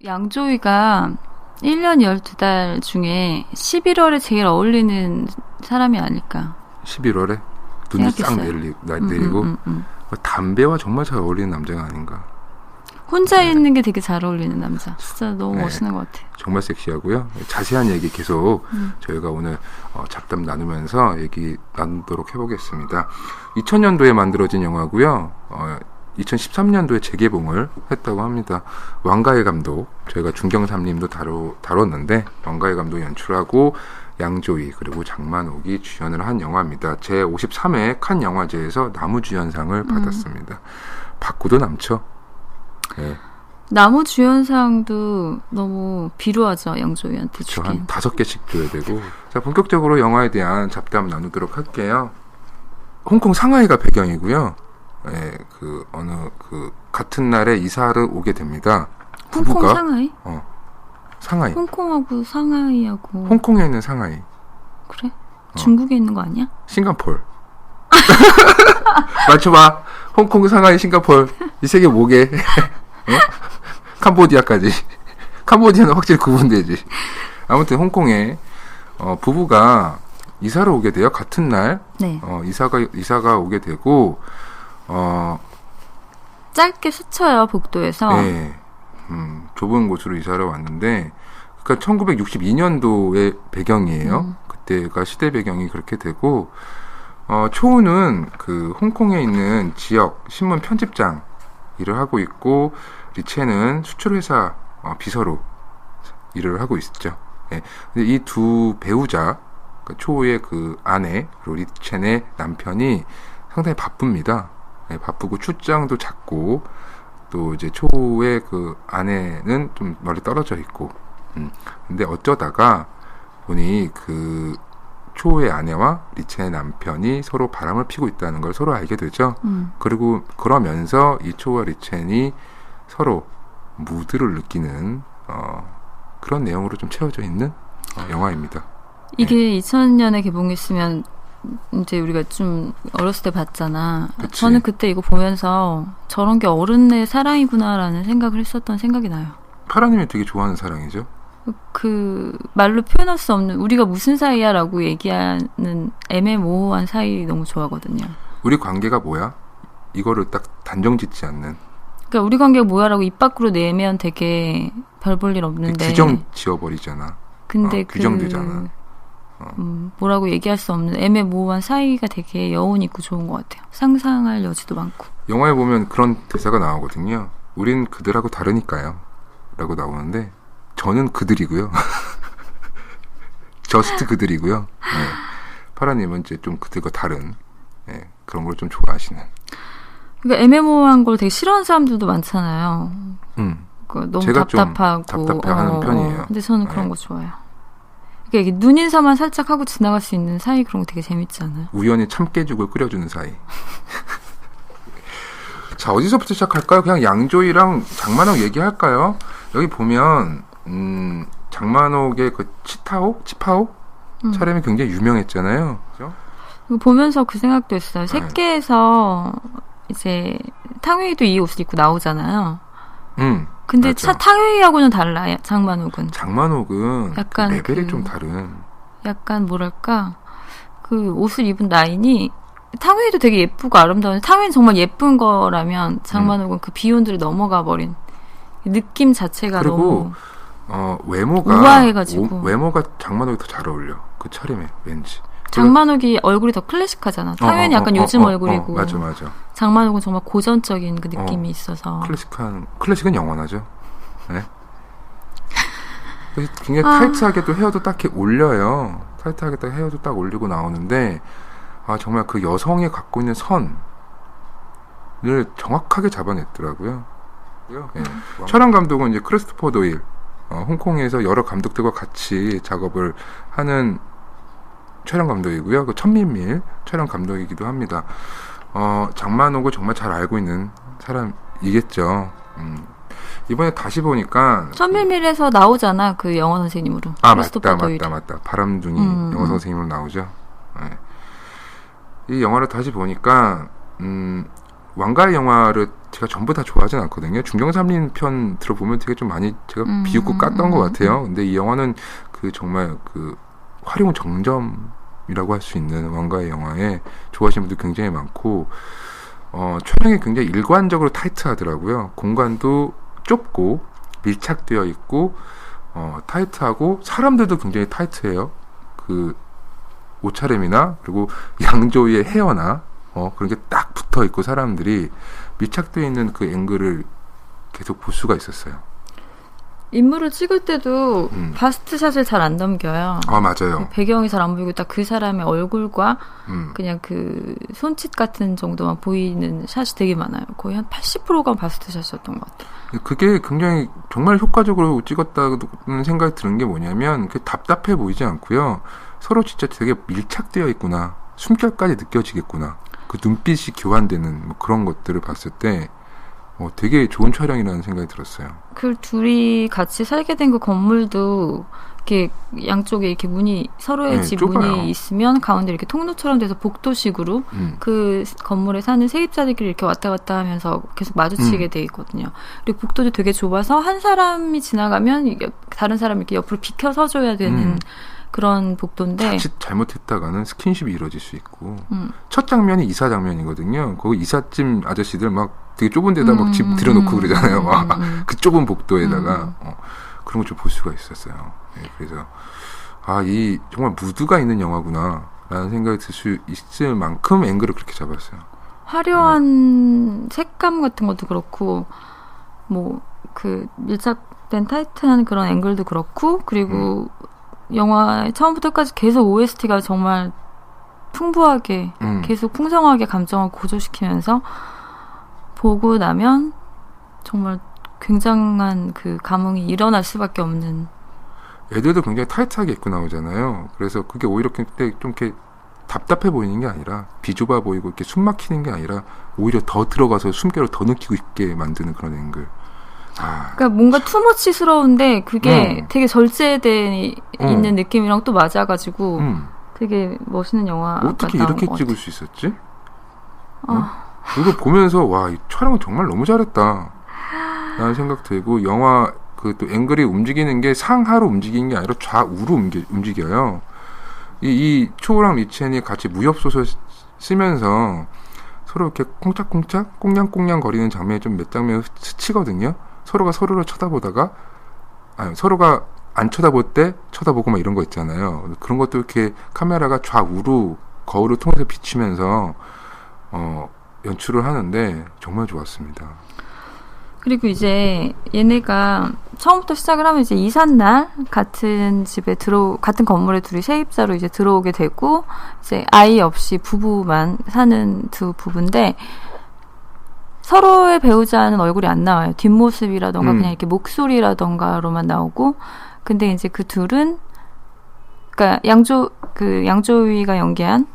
양조위가 1년 12달 중에 11월에 제일 어울리는 사람이 아닐까. 11월에? 눈이 싹 내리고 담배와 정말 잘 어울리는 남자가 아닌가. 혼자 있는 게 되게 잘 어울리는 남자. 진짜 너무 멋있는 것 같아요. 정말 섹시하고요. 자세한 얘기 계속 저희가 오늘 잡담 나누면서 얘기 나누도록 해보겠습니다. 2000년도에 만들어진 영화고요. 2013년도에 재개봉을 했다고 합니다. 왕가의 감독, 저희가 중경삼림도 다뤘는데 왕가의 감독이 연출하고 양조위 그리고 장만옥이 주연을 한 영화입니다. 제53회 칸 영화제에서 나무주연상을 받았습니다. 받고도 남죠. 네. 나무주연상도 너무 비루하죠. 양조위한테 주긴. 한 5개씩 줘야 되고. 자, 본격적으로 영화에 대한 잡담 나누도록 할게요. 홍콩 상하이가 배경이고요. 예, 같은 날에 이사를 오게 됩니다. 홍콩 부부가, 상하이? 상하이. 홍콩하고 상하이하고. 홍콩에 있는 상하이. 그래? 중국에 있는 거 아니야? 싱가폴. 맞춰봐. 홍콩, 상하이, 싱가폴. 이 세 개 뭐게? 캄보디아까지. 캄보디아는 확실히 구분되지. 아무튼 홍콩에 부부가 이사를 오게 돼요. 같은 날. 네. 이사가 오게 되고 짧게 스쳐요, 복도에서. 네. 좁은 곳으로 이사를 왔는데, 그러니까 1962년도의 배경이에요. 그때가 시대 배경이 그렇게 되고, 초우는 그 홍콩에 있는 지역 신문 편집장 일을 하고 있고, 리첸은 수출회사 비서로 일을 하고 있죠. 네. 근데 이 두 배우자, 그러니까 초우의 그 아내, 그리고 리첸의 남편이 상당히 바쁩니다. 네, 바쁘고 출장도 잦고, 또 이제 초우의 그 아내는 좀 멀리 떨어져 있고, 근데 어쩌다가 보니 그 초우의 아내와 리첸의 남편이 서로 바람을 피고 있다는 걸 서로 알게 되죠. 그리고 그러면서 이 초우와 리첸이 서로 무드를 느끼는 그런 내용으로 좀 채워져 있는 영화입니다. 이게 네. 2000년에 개봉했으면 이제 우리가 좀 어렸을 때 봤잖아. 그치. 저는 그때 이거 보면서 저런 게 어른의 사랑이구나라는 생각을 했었던 생각이 나요. 파라님이 되게 좋아하는 사랑이죠. 그 말로 표현할 수 없는 우리가 무슨 사이야라고 얘기하는 애매모호한 사이 너무 좋아하거든요. 우리 관계가 뭐야? 이거를 딱 단정 짓지 않는. 그러니까 우리 관계가 뭐야라고 입 밖으로 내면 되게 별 볼 일 없는데 규정 지어버리잖아. 근데 규정되잖아. 뭐라고 얘기할 수 없는 애매모호한 사이가 되게 여운 있고 좋은 것 같아요. 상상할 여지도 많고. 영화에 보면 그런 대사가 나오거든요. 우린 그들하고 다르니까요. 라고 나오는데 저는 그들이고요. 저스트 그들이고요. 네. 파라님은 이제 좀 그들과 다른 그런 걸 좀 좋아하시는. 그러니까 애매모호한 걸 되게 싫어하는 사람들도 많잖아요. 너무 제가 답답하고 좀 답답해하는 편이에요. 근데 저는 그런 거 좋아해요. 그러니까 이게 눈인사만 살짝 하고 지나갈 수 있는 사이 그런 거 되게 재밌지 않아요? 우연히 참깨죽을 끓여주는 사이. 자, 어디서부터 시작할까요? 그냥 양조위랑 장만옥 얘기할까요? 여기 보면 장만옥의 그 치파오 촬영이 굉장히 유명했잖아요. 그죠? 이거 보면서 그 생각도 했어요. 색계에서 이제 탕웨이도 이 옷을 입고 나오잖아요. 근데 탕웨이하고는 달라요. 장만옥은 약간 레벨이 좀 다른. 약간 뭐랄까 그 옷을 입은 라인이 탕웨이도 되게 예쁘고 아름다운데 탕웨이는 정말 예쁜 거라면 장만옥은 그 비욘드를 넘어가 버린 느낌 자체가 그리고 너무 외모가 우아해가지고 외모가 장만옥이 더 잘 어울려. 그 차림에 왠지. 장만옥이 얼굴이 더 클래식하잖아. 탕웨이는 약간 요즘 얼굴이고 맞아. 장만옥은 정말 고전적인 그 느낌이 있어서 클래식은 영원하죠. 네. 굉장히 타이트하게 또 헤어도 딱 이렇게 올려요. 타이트하게 딱 헤어도 딱 올리고 나오는데 정말 그 여성이 갖고 있는 선을 정확하게 잡아냈더라고요. 네. 촬영 감독은 이제 크리스토퍼 도일, 홍콩에서 여러 감독들과 같이 작업을 하는 촬영 감독이고요. 그 천민밀 촬영 감독이기도 합니다. 장만옥을 정말 잘 알고 있는 사람이겠죠. 이번에 다시 보니까 천밀밀에서 나오잖아. 그 영어 선생님으로. 맞다. 바람둥이 영어 선생님으로 나오죠. 네. 이 영화를 다시 보니까 왕가의 영화를 제가 전부 다 좋아하진 않거든요. 중경삼린 편 들어보면 되게 좀 많이 제가 비웃고 깠던 것 같아요. 근데 이 영화는 그 정말 그 활용 정점이라고 할 수 있는 왕가의 영화에 좋아하시는 분들 굉장히 많고 촬영이 굉장히 일관적으로 타이트하더라고요. 공간도 좁고 밀착되어 있고 타이트하고 사람들도 굉장히 타이트해요. 그 옷차림이나 그리고 양조위의 헤어나 그런 게 딱 붙어 있고 사람들이 밀착되어 있는 그 앵글을 계속 볼 수가 있었어요. 인물을 찍을 때도 바스트샷을 잘 안 넘겨요. 맞아요. 배경이 잘 안 보이고 딱 그 사람의 얼굴과 그냥 그 손짓 같은 정도만 보이는 샷이 되게 많아요. 거의 한 80%가 바스트샷이었던 것 같아요. 그게 굉장히 정말 효과적으로 찍었다는 생각이 드는 게 뭐냐면 답답해 보이지 않고요. 서로 진짜 되게 밀착되어 있구나. 숨결까지 느껴지겠구나. 그 눈빛이 교환되는 뭐 그런 것들을 봤을 때 되게 좋은 촬영이라는 생각이 들었어요. 그 둘이 같이 살게 된 그 건물도 이렇게 양쪽에 이렇게 문이 서로의 집 좁아요. 문이 있으면 가운데 이렇게 통로처럼 돼서 복도식으로 그 건물에 사는 세입자들끼리 이렇게 왔다 갔다 하면서 계속 마주치게 돼 있거든요. 그리고 복도도 되게 좁아서 한 사람이 지나가면 다른 사람이 이렇게 옆으로 비켜 서줘야 되는 그런 복도인데 자칫 잘못했다가는 스킨십이 이루어질 수 있고 첫 장면이 이사 장면이거든요. 거기 이삿짐 아저씨들 막 되게 좁은 데다 막 집 들여놓고 그러잖아요. 그 좁은 복도에다가 그런 걸 좀 볼 수가 있었어요. 네, 그래서 이 정말 무드가 있는 영화구나 라는 생각이 들 수 있을 만큼 앵글을 그렇게 잡았어요. 화려한 색감 같은 것도 그렇고 뭐 그 밀착된 타이트한 그런 앵글도 그렇고 그리고 영화 처음부터 끝까지 계속 OST가 정말 풍부하게 계속 풍성하게 감정을 고조시키면서 보고 나면 정말 굉장한 그 감흥이 일어날 수밖에 없는. 애들도 굉장히 타이트하게 입고 나오잖아요. 그래서 그게 오히려 그때 좀 이렇게 답답해 보이는 게 아니라 비좁아 보이고 이렇게 숨 막히는 게 아니라 오히려 더 들어가서 숨결을 더 느끼고 싶게 만드는 그런 앵글. 그러니까 뭔가 투머치스러운데 그게 되게 절제돼 있는 느낌이랑 또 맞아가지고 되게 멋있는 영화가 어떻게 나온 이렇게 것 찍을 같아요. 수 있었지? 이거 보면서 이 촬영을 정말 너무 잘했다 라는 생각 들고 영화 그 또 앵글이 움직이는 게 상하로 움직이는 게 아니라 좌우로 움직여요. 이 초우랑 리첸이 같이 무협소설 쓰면서 서로 이렇게 콩짝콩짝 꽁냥꽁냥 거리는 장면이 좀 몇 장면 스치거든요. 서로가 서로를 쳐다보다가 서로가 안 쳐다볼 때 쳐다보고 막 이런 거 있잖아요. 그런 것도 이렇게 카메라가 좌우로 거울을 통해서 비치면서 연출을 하는데 정말 좋았습니다. 그리고 이제 얘네가 처음부터 시작을 하면 이제 이삿날 같은 집에 같은 건물에 둘이 세입자로 이제 들어오게 되고 이제 아이 없이 부부만 사는 두 부부인데 서로의 배우자는 얼굴이 안 나와요. 뒷모습이라던가 그냥 이렇게 목소리라던가로만 나오고 근데 이제 그 둘은 그러니까 양조위가 연기한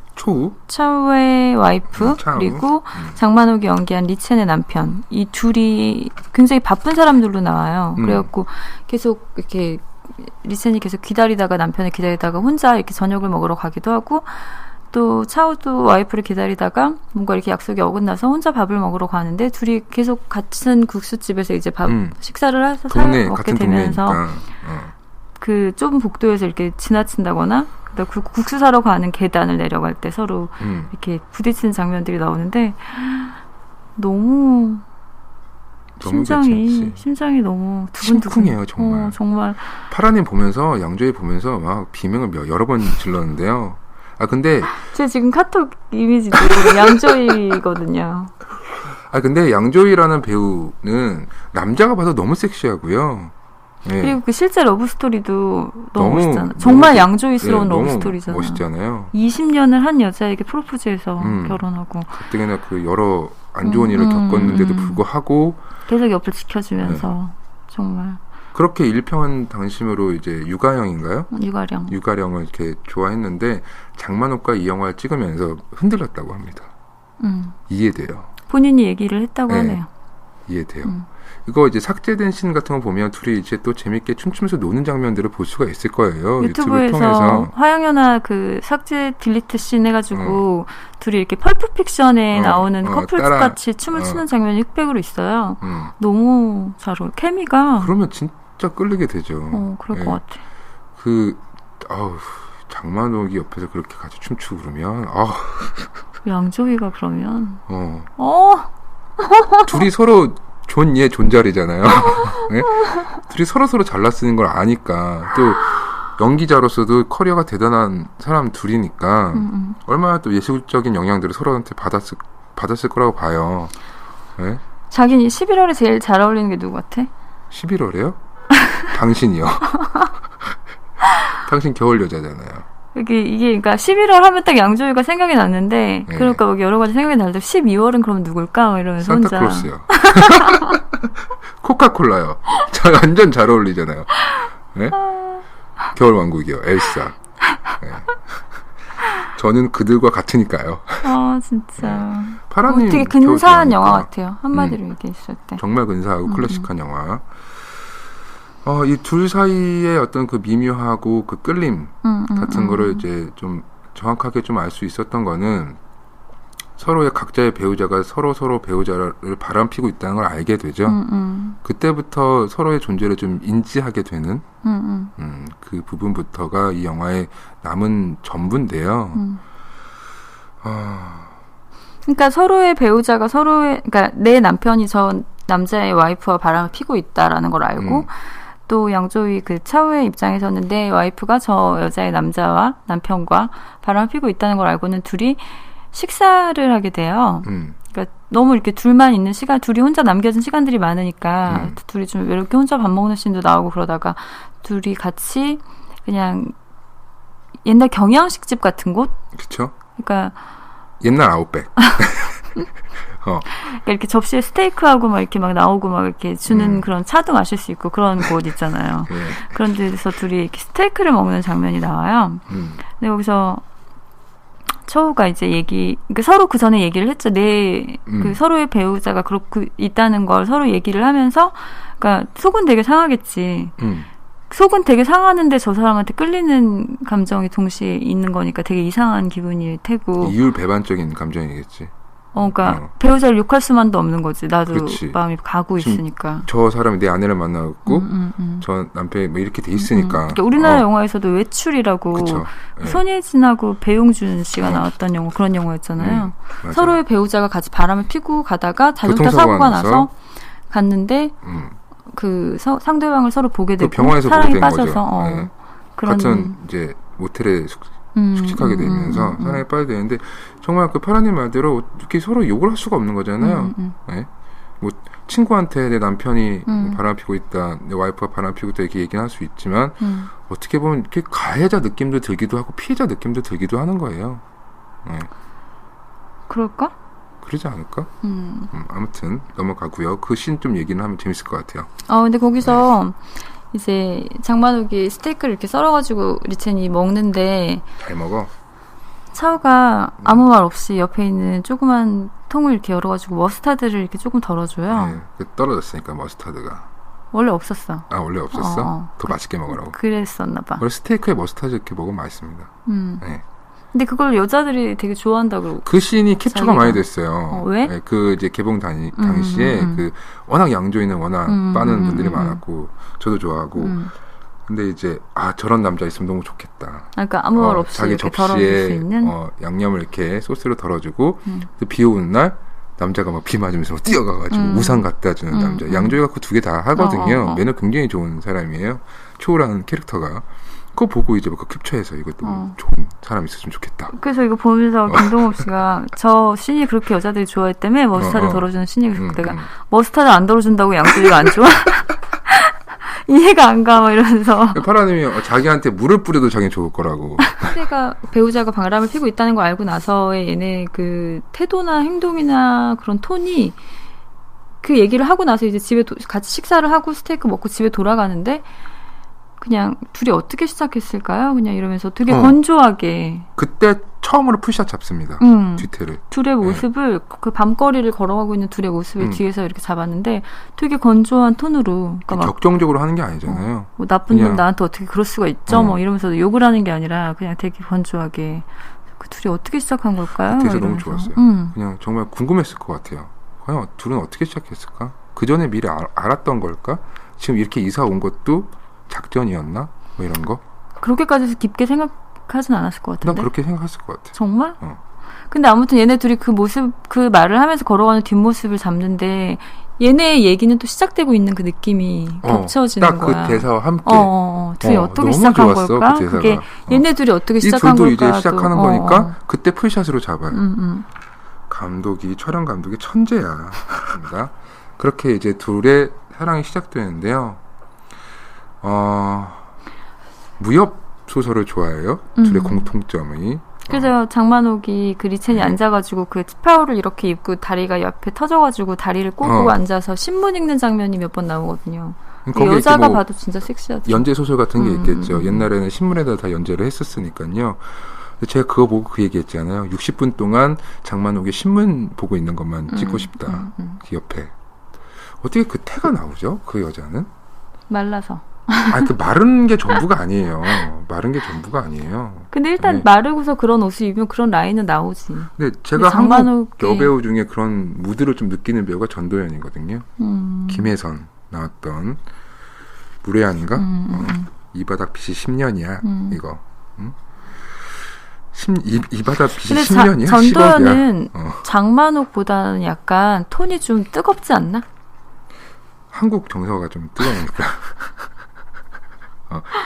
차우의 와이프 그리고 장만옥이 연기한 리첸의 남편 이 둘이 굉장히 바쁜 사람들로 나와요. 그래갖고 계속 이렇게 리첸이 계속 기다리다가 남편을 기다리다가 혼자 이렇게 저녁을 먹으러 가기도 하고 또 차우도 와이프를 기다리다가 뭔가 이렇게 약속이 어긋나서 혼자 밥을 먹으러 가는데 둘이 계속 같은 국수집에서 이제 식사를 해서 먹게 되면서 그 좁은 복도에서 이렇게 지나친다거나 국수 사러 가는 계단을 내려갈 때 서로 이렇게 부딪히는 장면들이 나오는데 너무 심장이 너무 심쿵해요 정말. 정말 파라님 보면서 양조위 보면서 막 비명을 여러 번 질렀는데요. 근데 제 지금 카톡 이미지도 양조위거든요. 근데 양조위라는 배우는 남자가 봐도 너무 섹시하고요. 네. 그리고 그 실제 러브스토리도 너무 멋있잖아요. 정말 양조위스러운 러브스토리잖아요. 멋있잖아요. 20년을 한 여자에게 프로포즈해서 결혼하고 가뜩이나 그 여러 안 좋은 일을 겪었는데도 불구하고 계속 옆을 지켜주면서 정말 그렇게 일평한 당심으로 이제 유가령인가요? 유가령을 이렇게 좋아했는데 장만옥과 이 영화를 찍으면서 흔들렸다고 합니다. 이해돼요. 본인이 얘기를 했다고 하네요. 이해돼요. 이거 이제 삭제된 씬 같은 거 보면 둘이 이제 또 재밌게 춤추면서 노는 장면들을 볼 수가 있을 거예요. 유튜브를 통해서. 유튜브에서 화양연화 그 삭제 딜리트 씬 해가지고 둘이 이렇게 펄프 픽션에 나오는 커플 같이 춤을 추는 장면이 흑백으로 있어요. 너무 잘 어울려. 케미가. 그러면 진짜 끌리게 되죠. 그럴 것 같아. 장만옥이 옆에서 그렇게 같이 춤추고 그러면 양조위가 그러면 둘이 서로 존예 존잘이잖아요. 네? 둘이 서로 잘라 쓰는 걸 아니까 또 연기자로서도 커리어가 대단한 사람 둘이니까 얼마나 또 예술적인 영향들을 서로한테 받았을 거라고 봐요. 네? 자기는 11월에 제일 잘 어울리는 게 누구 같아? 11월에요? 당신이요. 당신 겨울 여자잖아요. 이게 그러니까 11월 하면 딱 양조위가 생각이 났는데 네. 그러니까 막 여러 가지 생각이 나는데 12월은 그럼 누굴까? 이러면서 혼자. 산타클로스요. 코카콜라요. 완전 잘 어울리잖아요. 네? 겨울 왕국이요. 엘사. 네. 저는 그들과 같으니까요. 진짜. 파라님 되게 근사한 영화 같아요. 한마디로 얘기했을 때. 정말 근사하고 클래식한 영화. 이 둘 사이의 어떤 그 미묘하고 그 끌림 같은 거를 이제 좀 정확하게 좀 알 수 있었던 거는 서로의 각자의 배우자가 서로 배우자를 바람피고 있다는 걸 알게 되죠. 그때부터 서로의 존재를 좀 인지하게 되는 그 부분부터가 이 영화의 남은 전부인데요. 그러니까 서로의 배우자가 그러니까 내 남편이 저 남자의 와이프와 바람을 피고 있다라는 걸 알고 또 양조위 그 차우의 입장에서는 내 와이프가 저 여자의 남편과 바람을 피고 있다는 걸 알고는 둘이 식사를 하게 돼요. 그러니까 너무 이렇게 둘만 있는 시간, 둘이 혼자 남겨진 시간들이 많으니까 둘이 좀 이렇게 혼자 밥 먹는 씬도 나오고 그러다가 둘이 같이 그냥 옛날 경양식집 같은 곳? 그쵸? 그러니까 옛날 아웃백. 그러니까 이렇게 접시에 스테이크하고 막 이렇게 막 나오고 막 이렇게 주는 그런 차도 마실 수 있고 그런 곳 있잖아요. 예. 그런 데서 둘이 이렇게 스테이크를 먹는 장면이 나와요. 근데 거기서 처우가 이제 그러니까 서로 그 전에 얘기를 했죠. 그 서로의 배우자가 그렇고 있다는 걸 서로 얘기를 하면서, 그러니까 속은 되게 상하겠지. 속은 되게 상하는데 저 사람한테 끌리는 감정이 동시에 있는 거니까 되게 이상한 기분일 테고. 이율배반적인 감정이겠지. 그러니까 배우자를 욕할 수만도 없는 거지. 나도 그렇지. 마음이 가고 있으니까. 저 사람이 내 아내를 만나고 저 남편이 뭐 이렇게 돼 있으니까. 그러니까 우리나라 영화에서도 외출이라고 그쵸. 손예진하고 배용준 씨가 나왔던 영화, 그런 영화였잖아요. 서로의 배우자가 같이 바람을 피고 가다가 자동차 사고가 나서 갔는데 그 상대방을 서로 보게 되고 병원에서 사랑에 보게 된 빠져서 거죠. 네. 그런 같은 이제 모텔에 숙식하게 되면서 사랑에 빠지게 되는데 정말 그 파라님 말대로 이렇게 서로 욕을 할 수가 없는 거잖아요. 네? 뭐 친구한테 내 남편이 바람 피고 있다, 내 와이프가 바람 피고 있다 이렇게 얘기는 할 수 있지만 어떻게 보면 이렇게 가해자 느낌도 들기도 하고 피해자 느낌도 들기도 하는 거예요. 네. 그럴까? 그러지 않을까? 아무튼 넘어가고요. 그 씬 좀 얘기는 하면 재밌을 것 같아요. 근데 거기서 이제 장만옥이 스테이크를 이렇게 썰어가지고 리첸이 먹는데 잘 먹어. 차우가 아무 말 없이 옆에 있는 조그만 통을 이렇게 열어가지고 머스타드를 이렇게 조금 덜어줘요. 네, 떨어졌으니까 머스타드가. 원래 없었어. 원래 없었어? 더 맛있게 먹으라고. 그랬었나 봐. 원래 스테이크에 머스타드 이렇게 먹으면 맛있습니다. 네. 근데 그걸 여자들이 되게 좋아한다고. 그 씬이 캡처가 많이 됐어요. 왜? 네, 그 이제 개봉 당시에 그 워낙 양조위는 워낙 빠는 분들이 많았고 저도 좋아하고. 근데 이제 저런 남자 있으면 너무 좋겠다. 그러니까 아무 말 없이 자기 이렇게 덜어줄 수 접시에 있는 양념을 이렇게 소스로 덜어주고 비 오는 날 남자가 막 비 맞으면서 막 뛰어가가지고 우산 갖다 주는 남자. 양조위가 그 두 개 다 하거든요. 매너 굉장히 좋은 사람이에요. 초우라는 캐릭터가. 그거 보고 이제 그 캡처해서 이것도 좋은 사람이 있었으면 좋겠다. 그래서 이거 보면서 김동욱 씨가 저 씬이 그렇게 여자들이 좋아했다며 머스타드 덜어주는 씬이 그래서 내가 머스타드 안 덜어준다고 양조위가 안 좋아? 이해가 안 가, 막 이러면서. 파라님이 자기한테 물을 뿌려도 자기는 좋을 거라고. 배우자가 바람을 피고 있다는 걸 알고 나서의 얘네 그 태도나 행동이나 그런 톤이 그 얘기를 하고 나서 이제 집에 같이 식사를 하고 스테이크 먹고 집에 돌아가는데 그냥 둘이 어떻게 시작했을까요? 그냥 이러면서 되게 건조하게. 그때 처음으로 풀샷 잡습니다. 뒤태를. 둘의 모습을 그 밤거리를 걸어가고 있는 둘의 모습을 뒤에서 이렇게 잡았는데 되게 건조한 톤으로. 그러니까 막 격정적으로 하는 게 아니잖아요. 뭐 나쁜 놈 나한테 어떻게 그럴 수가 있죠? 뭐 이러면서 욕을 하는 게 아니라 그냥 되게 건조하게. 그 둘이 어떻게 시작한 걸까요? 그래서 너무 좋았어요. 그냥 정말 궁금했을 것 같아요. 과연 둘은 어떻게 시작했을까? 그 전에 미리 알았던 걸까? 지금 이렇게 이사 온 것도 작전이었나? 뭐 이런 거? 그렇게까지 깊게 생각하진 않았을 것 같은데. 난 그렇게 생각했을 것 같아. 정말? 근데 아무튼 얘네 둘이 그 모습, 그 말을 하면서 걸어가는 뒷모습을 잡는데 얘네의 얘기는 또 시작되고 있는 그 느낌이 겹쳐지는 거야. 딱 그 대사와 함께. 둘이 어떻게 시작한 좋았어, 걸까? 그 대사가. 그게 얘네 둘이 어떻게 시작한 이 둘도 걸까? 이제 시작하는 거니까 그때 풀샷으로 잡아요. 촬영 감독이 천재야. 그렇게 이제 둘의 사랑이 시작되는데요. 무협 소설을 좋아해요. 둘의 공통점이. 그래서 장만옥이 그 리첸이 앉아가지고 그 치파오를 이렇게 입고 다리가 옆에 터져가지고 다리를 꼬고 앉아서 신문 읽는 장면이 몇 번 나오거든요. 여자가 봐도 진짜 섹시하죠. 연재 소설 같은 게 있겠죠. 옛날에는 신문에다 다 연재를 했었으니까요. 제가 그거 보고 그 얘기했잖아요. 60분 동안 장만옥이 신문 보고 있는 것만 찍고 싶다. 그 옆에. 어떻게 그 태가 나오죠? 그 여자는? 말라서. 그 마른 게 전부가 아니에요. 마른 게 전부가 아니에요. 근데 일단 마르고서 그런 옷을 입으면 그런 라인은 나오지. 근데 제가 한국 여배우 중에 그런 무드를 좀 느끼는 배우가 전도연이거든요. 김혜선 나왔던 무례한인가? 이 바닥 빛이 10년이야. 이거. 이 바닥 빛이 10년이야? 전도연은 장만옥보다는 약간 톤이 좀 뜨겁지 않나? 한국 정서가 좀 뜨거우니까.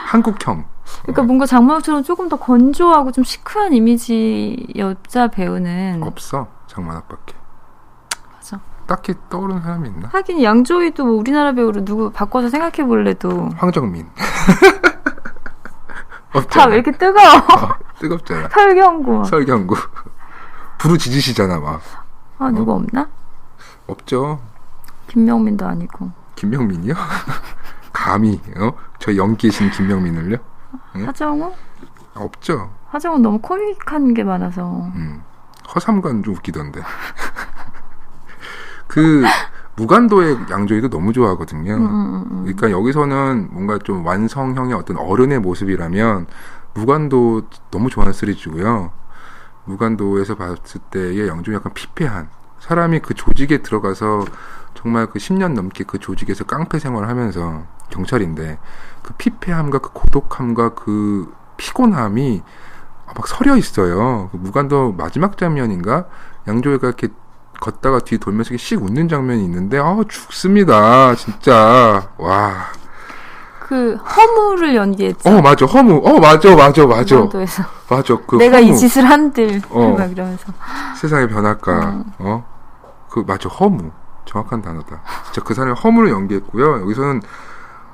한국형. 그러니까 뭔가 장만옥처럼 조금 더 건조하고 좀 시크한 이미지 여자 배우는 없어. 장만옥밖에. 맞아. 딱히 떠오르는 사람이 있나? 하긴 양조위도 뭐 우리나라 배우로 누구 바꿔서 생각해 볼래도 황정민. 다 왜 이렇게 뜨거워? 뜨겁잖아. 설경구. 부르짖으시잖아 막. 누구 없나? 없죠. 김명민도 아니고. 김명민이요? 감히 저 연기신 김명민을요? 응? 하정우? 없죠. 하정우 너무 코믹한 게 많아서. 허삼관 좀 웃기던데. 그 무간도의 양조위도 너무 좋아하거든요. 그러니까 여기서는 뭔가 좀 완성형의 어떤 어른의 모습이라면 무간도 너무 좋아하는 시리즈고요. 무간도에서 봤을 때의 양조위 약간 피폐한 사람이 그 조직에 들어가서 정말 그 10년 넘게 그 조직에서 깡패 생활을 하면서 경찰인데 그 피폐함과 그 고독함과 그 피곤함이 막 서려 있어요. 그 무간도 마지막 장면인가 양조위가 이렇게 걷다가 뒤 돌면서 씩 웃는 장면이 있는데 죽습니다. 진짜. 와. 그 허무를 연기했죠. 맞아. 허무. 맞아. 무간도에서. 맞아. 그 내가 허무. 이 짓을 한들 막 이러면서 세상이 변할까. 그 맞아. 허무. 정확한 단어다. 진짜 그 사람이 허무를 연기했고요. 여기서는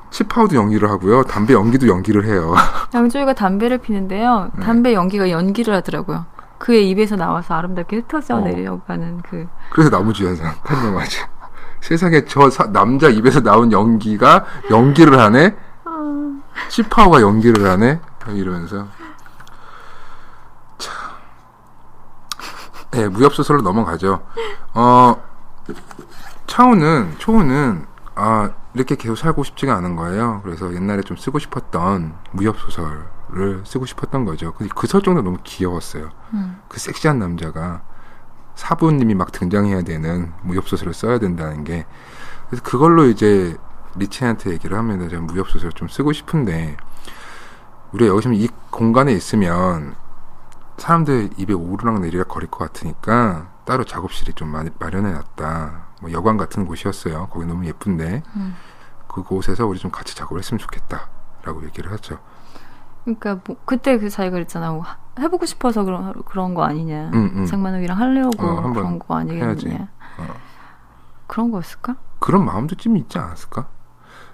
치파오도 연기를 하고요. 담배 연기도 연기를 해요. 양조위가 담배를 피는데요. 담배 연기가 연기를 하더라고요. 그의 입에서 나와서 아름답게 흩어져 내려가는 그. 그래서 나무주연상 탄영하죠. 세상에 저 남자 입에서 나온 연기가 연기를 하네. 치파오가 연기를 하네. 이러면서. 자, 네, 무협 소설로 넘어가죠. 초우는 이렇게 계속 살고 싶지가 않은 거예요. 그래서 옛날에 좀 쓰고 싶었던 무협 소설을 쓰고 싶었던 거죠. 그 설정도 너무 귀여웠어요. 그 섹시한 남자가 사부님이 막 등장해야 되는 무협 소설을 써야 된다는 게. 그래서 그걸로 이제 리첸한테 얘기를 하면 제가 무협 소설을 좀 쓰고 싶은데 우리가 여기 지금 이 공간에 있으면 사람들 입에 오르락 내리락 거릴 것 같으니까 따로 작업실이 좀 마련해놨다. 뭐 여관 같은 곳이었어요. 거기 너무 예쁜데 그곳에서 우리 좀 같이 작업을 했으면 좋겠다라고 얘기를 하죠. 그러니까 뭐 그때 그 자기가 그랬잖아. 해보고 싶어서 그런 거 아니냐. 장만옥이랑 하려고 그런 거 아니겠느냐. 그런 거였을까? 그런 마음도 좀 있지 않았을까?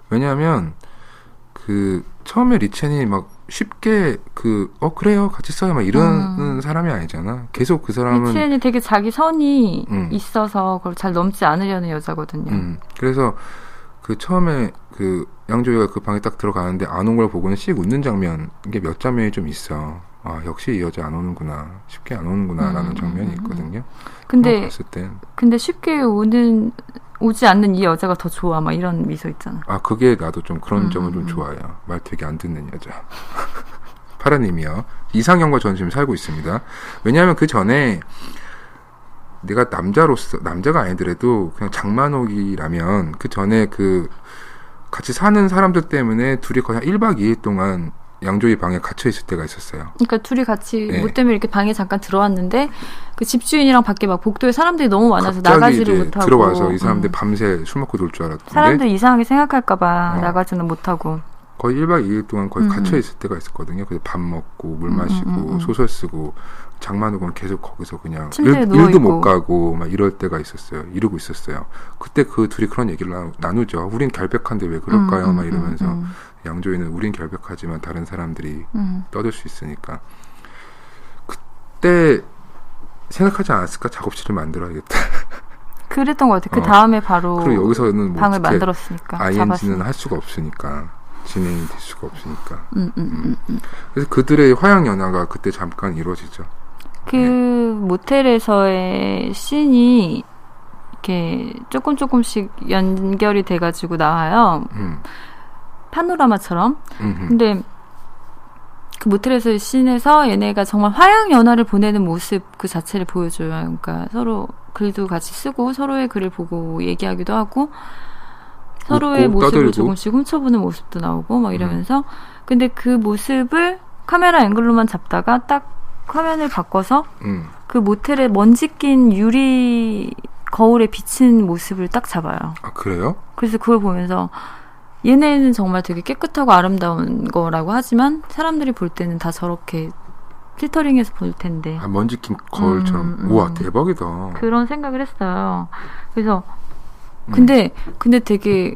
왜냐하면 그 처음에 리첸이 막 쉽게 그래요 같이 써요 막 이러는 사람이 아니잖아. 계속 그 사람은 리첸이 되게 자기 선이 있어서 그걸 잘 넘지 않으려는 여자거든요. 그래서 그 처음에 그 양조위가 그 방에 딱 들어가는데 안 온 걸 보고는 씩 웃는 장면, 이게 몇 장면이 좀 있어. 아, 역시 이 여자 안 오는구나. 쉽게 안 오는구나라는 장면이 있거든요. 근데 봤을 땐. 근데 쉽게 오지 않는 이 여자가 더 좋아. 막 이런 미소 있잖아. 아, 그게 나도 좀 그런 점은 좀 좋아요. 말 되게 안 듣는 여자. 파라님이요. 이상형과 저는 지금 살고 있습니다. 왜냐하면 그 전에 내가 남자가 아니더라도 그냥 장만옥이라면 그 전에 그 같이 사는 사람들 때문에 둘이 거의 한 1박 2일 동안 양조위 방에 갇혀 있을 때가 있었어요. 그러니까 둘이 같이 네. 뭐 때문에 이렇게 방에 잠깐 들어왔는데 그 집주인이랑 밖에 막 복도에 사람들이 너무 많아서 갑자기 나가지를 이제 못하고 들어와서 이 사람들 밤새 술 먹고 놀 줄 알았는데 사람들 이상하게 생각할까봐 나가지는 못하고 거의 1박 2일 동안 거의 갇혀 있을 때가 있었거든요. 그래서 밥 먹고 물 마시고 소설 쓰고 장만옥은 계속 거기서 그냥 침대에 일도 누워있고. 못 가고 막 이럴 때가 있었어요. 이러고 있었어요. 그때 그 둘이 그런 얘기를 나누죠. 우린 결백한데 왜 그럴까요? 막 이러면서 양조위는 우린 결백하지만 다른 사람들이 떠들 수 있으니까 그때 생각하지 않았을까? 작업실을 만들어야겠다. 그랬던 것 같아. 그 다음에 바로 그리고 여기서는 뭐 방을 어떻게 만들었으니까 ING는 잡았으니까. 할 수가 없으니까 진행이 될 수가 없으니까. 그래서 그들의 화양연화가 그때 잠깐 이루어지죠. 그 모텔에서의 씬이 이렇게 조금씩 연결이 돼가지고 나와요. 파노라마처럼. 근데 그 모텔에서의 씬에서 얘네가 정말 화양연화를 보내는 모습 그 자체를 보여줘요. 그러니까 서로 글도 같이 쓰고 서로의 글을 보고 얘기하기도 하고 서로의 웃고, 모습을 떠들고. 조금씩 훔쳐보는 모습도 나오고 막 이러면서 근데 그 모습을 카메라 앵글로만 잡다가 딱 화면을 바꿔서 그 모텔에 먼지 낀 유리 거울에 비친 모습을 딱 잡아요. 아, 그래요? 그래서 그걸 보면서 얘네는 정말 되게 깨끗하고 아름다운 거라고 하지만 사람들이 볼 때는 다 저렇게 필터링해서 볼 텐데 아, 먼지 낀 거울처럼. 우와, 대박이다. 그런 생각을 했어요. 그래서 근데 되게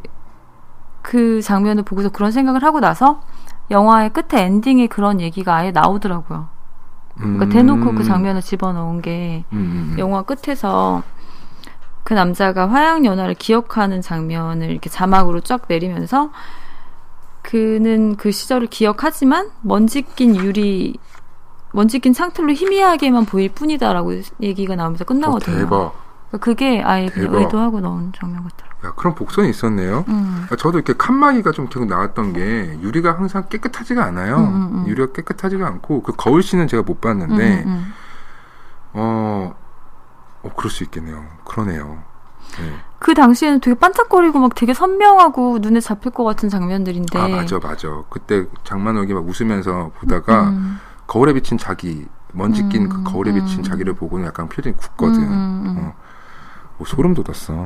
그 장면을 보고서 그런 생각을 하고 나서 영화의 끝에 엔딩에 그런 얘기가 아예 나오더라고요. 그러니까 대놓고 그 장면을 집어넣은 게 영화 끝에서 그 남자가 화양연화를 기억하는 장면을 이렇게 자막으로 쫙 내리면서 그는 그 시절을 기억하지만 먼지 낀 창틀로 희미하게만 보일 뿐이다라고 얘기가 나오면서 끝나거든요. 대박. 그게 아예 그냥 대박. 의도하고 넣은 장면 같더라고요. 야, 그런 복선이 있었네요. 저도 이렇게 칸막이가 좀 계속 나왔던 게 유리가 항상 깨끗하지가 않아요. 유리가 깨끗하지가 않고 그 거울씬은 제가 못 봤는데 그럴 수 있겠네요. 그러네요. 네. 그 당시에는 되게 반짝거리고 막 되게 선명하고 눈에 잡힐 것 같은 장면들인데. 아, 맞아. 그때 장만옥이 막 웃으면서 보다가 거울에 비친 자기, 먼지 낀 그 거울에 비친 자기를 보고는 약간 표정이 굳거든. 소름 돋았어.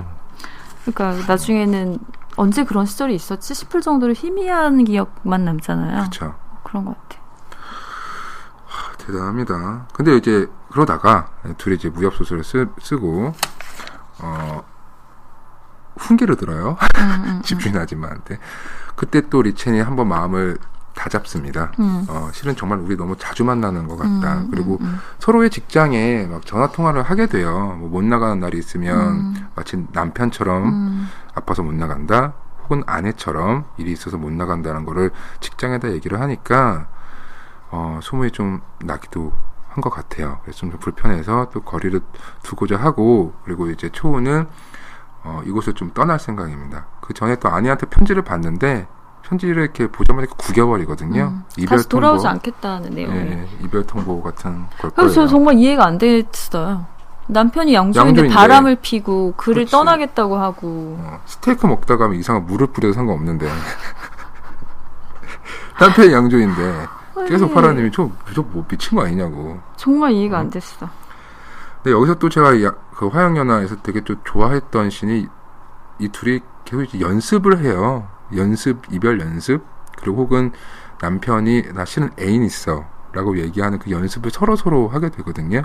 그러니까 나중에는 언제 그런 시절이 있었지 싶을 정도로 희미한 기억만 남잖아요. 그렇죠. 그런 것 같아. 대단합니다. 근데 이제 그러다가 둘이 이제 무협 소설을 쓰고 훈계를 들어요. 집주인 아줌마한테. 그때 또 리첸이 한번 마음을 다잡습니다. 실은 정말 우리 너무 자주 만나는 것 같다. 그리고 서로의 직장에 막 전화 통화를 하게 돼요. 뭐 못 나가는 날이 있으면 마치 남편처럼 아파서 못 나간다. 혹은 아내처럼 일이 있어서 못 나간다는 거를 직장에다 얘기를 하니까 소문이 좀 나기도 한 것 같아요. 그래서 좀 불편해서 또 거리를 두고자 하고, 그리고 이제 초우는 이곳을 좀 떠날 생각입니다. 그 전에 또 아내한테 편지를 받는데 편지를 이렇게 보자마자 구겨버리거든요. 이별 다시 돌아오지 통보. 않겠다는 내용이. 네, 이별 통보 같은 걸 그래서 저 거예요. 정말 이해가 안 됐어요. 남편이 양조인데 양조인데. 바람을 피고 그를 그렇지. 떠나겠다고 하고. 스테이크 먹다가 하면 이상한 물을 뿌려도 상관없는데 남편이 양조인데 계속 파라님이 뭐 미친 거 아니냐고. 정말 이해가 안 됐어. 근데 여기서 또 제가 그 화양연화에서 되게 좀 좋아했던 씬이 이 둘이 계속 이제 연습을 해요. 이별 연습. 그리고 혹은 남편이 나 실은 애인 있어 라고 얘기하는 그 연습을 서로 하게 되거든요.